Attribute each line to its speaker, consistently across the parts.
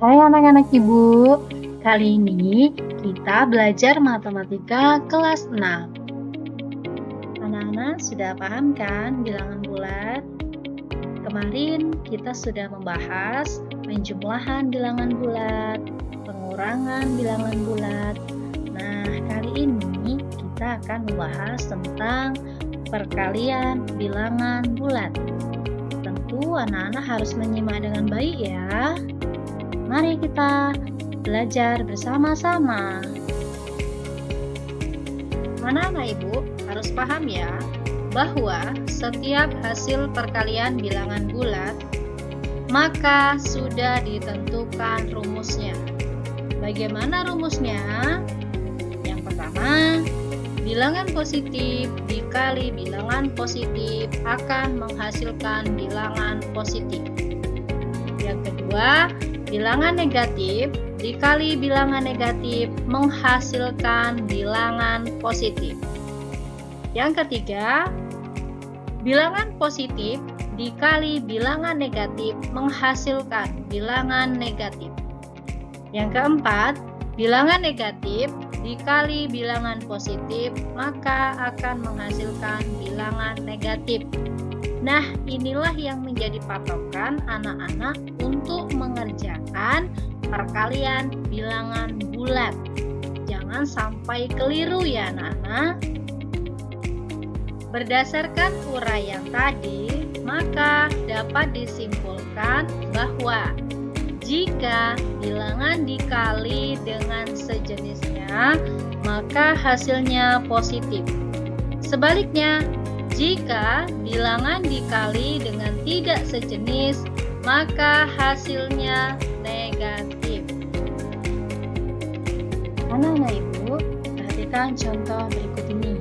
Speaker 1: Hai anak-anak ibu, kali ini kita belajar matematika kelas 6. Anak-anak sudah paham kan bilangan bulat? Kemarin kita sudah membahas penjumlahan bilangan bulat, pengurangan bilangan bulat. Nah, kali ini kita akan membahas tentang perkalian bilangan bulat. Tentu anak-anak harus menyimak dengan baik ya. Mari kita belajar bersama-sama. Anak-anak ibu harus paham ya, bahwa setiap hasil perkalian bilangan bulat, maka sudah ditentukan rumusnya. Bagaimana rumusnya? Yang pertama, bilangan positif dikali bilangan positif akan menghasilkan bilangan positif. Yang kedua, bilangan negatif dikali bilangan negatif menghasilkan bilangan positif. Yang ketiga, bilangan positif dikali bilangan negatif menghasilkan bilangan negatif. Yang keempat, bilangan negatif dikali bilangan positif maka akan menghasilkan bilangan negatif. Nah, inilah yang menjadi patokan anak-anak untuk mengerjakan perkalian bilangan bulat. Jangan sampai keliru ya anak-anak. Berdasarkan uraian tadi, maka dapat disimpulkan bahwa jika bilangan dikali dengan sejenisnya, maka hasilnya positif. Sebaliknya, jika bilangan dikali dengan tidak sejenis, maka hasilnya negatif. Anak-anak ibu, perhatikan contoh berikut ini.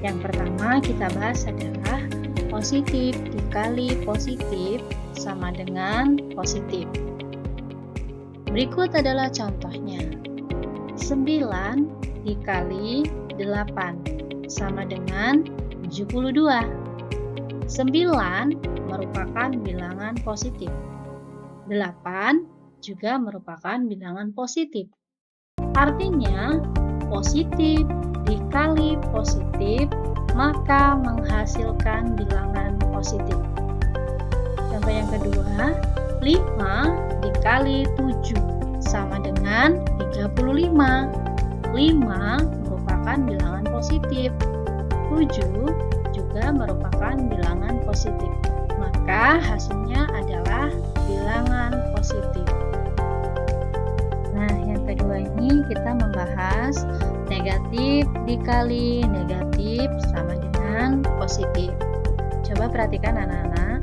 Speaker 1: Yang pertama kita bahas adalah positif dikali positif sama dengan positif. Berikut adalah contohnya. 9 dikali 8 sama dengan 72. 9 merupakan bilangan positif. 8 juga merupakan bilangan positif. Artinya, positif dikali positif maka menghasilkan bilangan positif. Contoh yang kedua, 5 dikali 7 sama dengan 35. 5 merupakan bilangan positif. 7 juga merupakan bilangan positif. Maka hasilnya adalah bilangan positif. Nah, yang kedua ini kita membahas negatif dikali negatif sama dengan positif. Coba perhatikan anak-anak.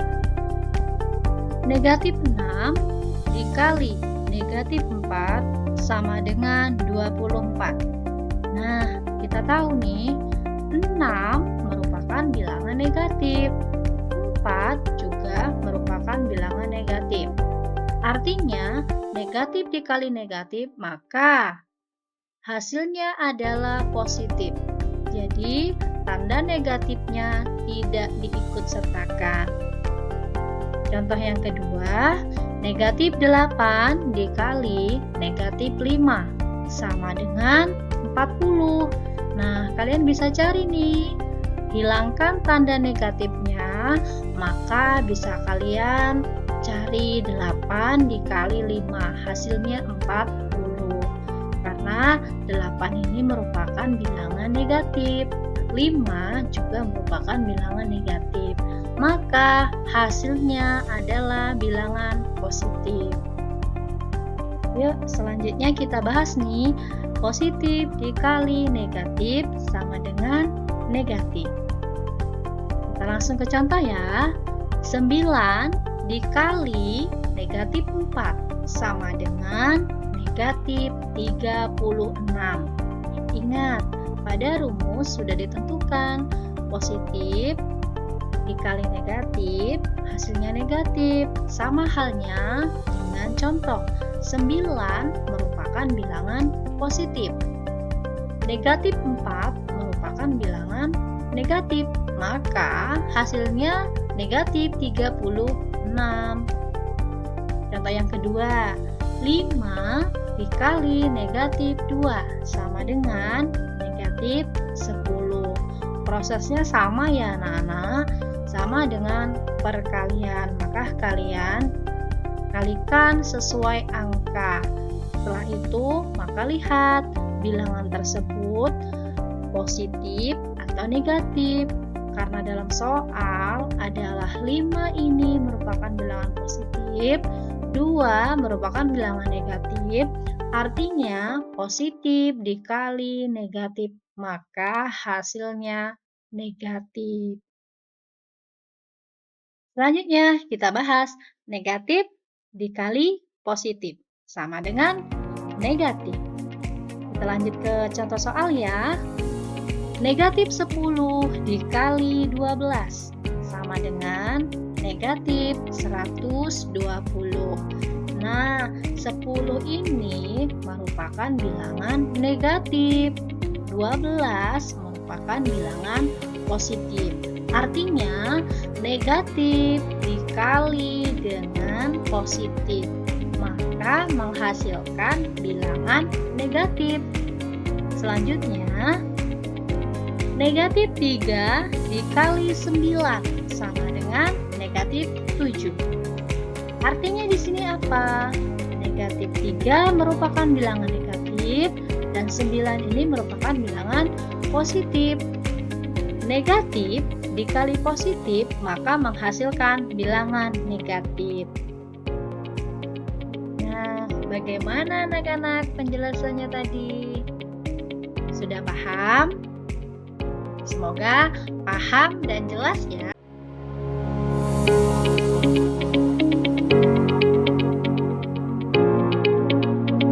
Speaker 1: Negatif 6 dikali negatif 4 sama dengan 24. Nah, kita tahu nih, 6 merupakan bilangan negatif. 4 juga merupakan bilangan negatif. Artinya, negatif dikali negatif, maka hasilnya adalah positif. Jadi, tanda negatifnya tidak diikutsertakan. Contoh yang kedua, negatif 8 dikali negatif 5 sama dengan 40. Nah, kalian bisa cari nih. Hilangkan tanda negatifnya, maka bisa kalian cari 8 dikali 5, hasilnya 40. Karena 8 ini merupakan bilangan negatif, 5 juga merupakan bilangan negatif. Maka hasilnya adalah bilangan positif. Yuk, selanjutnya kita bahas nih, positif dikali negatif sama dengan negatif. Kita langsung ke contoh ya. 9 dikali negatif 4 sama dengan negatif 36. Ingat, pada rumus sudah ditentukan positif dikali negatif, hasilnya negatif. Sama halnya dengan contoh, 9 merupakan bilangan positif. Negatif 4 merupakan bilangan negatif, maka hasilnya negatif 36. Contoh yang kedua, 5 dikali negatif 2 sama dengan negatif 10. Prosesnya sama ya anak-anak, sama dengan perkalian. Maka kalian kalikan sesuai angka. Setelah itu, maka lihat bilangan tersebut positif atau negatif. Karena dalam soal adalah 5 ini merupakan bilangan positif, 2 merupakan bilangan negatif, artinya positif dikali negatif, maka hasilnya negatif. Selanjutnya kita bahas negatif dikali positif sama dengan negatif. Kita lanjut ke contoh soal ya. Negatif 10 dikali 12 sama dengan negatif 120. Nah, 10 ini merupakan bilangan negatif, 12 merupakan bilangan positif. Artinya, negatif dikali dengan positif, maka menghasilkan bilangan negatif. Selanjutnya, negatif 3 dikali 9 sama dengan negatif 7. Artinya di sini apa? Negatif 3 merupakan bilangan negatif dan 9 ini merupakan bilangan positif. Negatif dikali positif maka menghasilkan bilangan negatif. Nah, bagaimana anak-anak penjelasannya tadi? Sudah paham? Semoga paham dan jelas ya.